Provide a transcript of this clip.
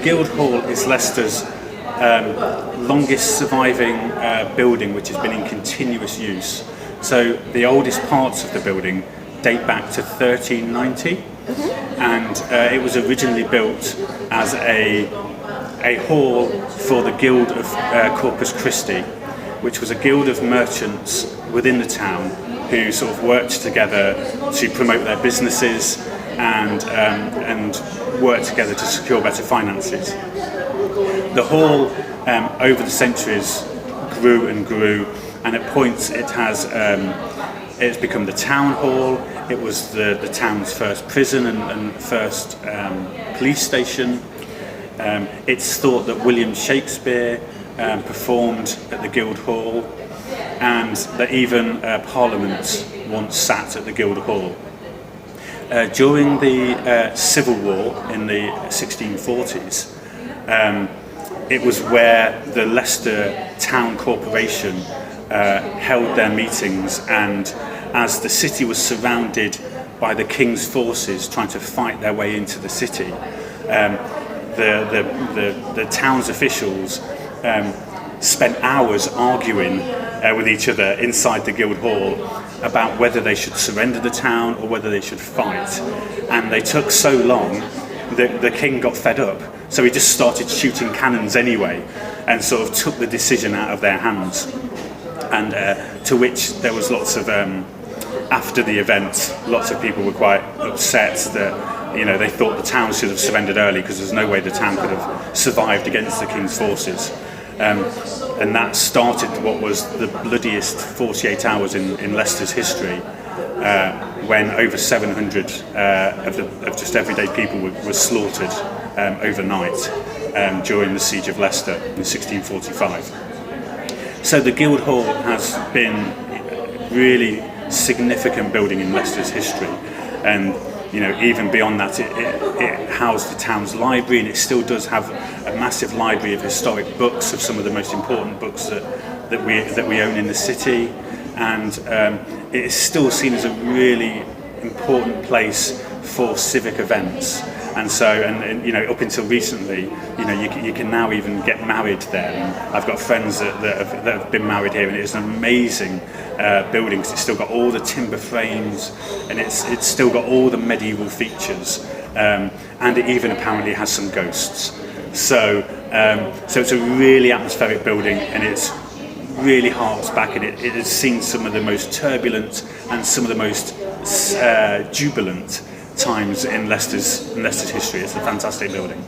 Guildhall is Leicester's longest surviving building, which has been in continuous use. So the oldest parts of the building date back to 1390, and it was originally built as a hall for the Guild of Corpus Christi, which was a guild of merchants within the town who sort of worked together to promote their businesses and work together to secure better finances. The hall over the centuries grew and grew, and at points it's become the town hall. It was the town's first prison and first police station. It's thought that William Shakespeare performed at the Guildhall, and that even Parliament once sat at the Guildhall. During the Civil War in the 1640s, it was where the Leicester Town Corporation held their meetings, and as the city was surrounded by the King's forces trying to fight their way into the city, the town's officials spent hours arguing with each other inside the Guildhall about whether they should surrender the town or whether they should fight. And they took so long that the king got fed up, so he just started shooting cannons anyway and sort of took the decision out of their hands. And to which there was lots of after the event, lots of people were quite upset that, you know, they thought the town should have surrendered early because there's no way the town could have survived against the king's forces. And that started what was the bloodiest 48 hours in Leicester's history, when over 700 of just everyday people were slaughtered overnight during the siege of Leicester in 1645. So the Guildhall has been a really significant building in Leicester's history, and you know, even beyond that, it housed the town's library, and it still does have a massive library of historic books, of some of the most important books that we own in the city, and it is still seen as a really important place for civic events. And so, and you know, up until recently, you know, you can now even get married there. And I've got friends that have been married here, and it is an amazing building because it's still got all the timber frames, and it's still got all the medieval features, and it even apparently has some ghosts. So it's a really atmospheric building, and it's really harks back, and it has seen some of the most turbulent and some of the most jubilant times in Leicester's history. It's a fantastic building.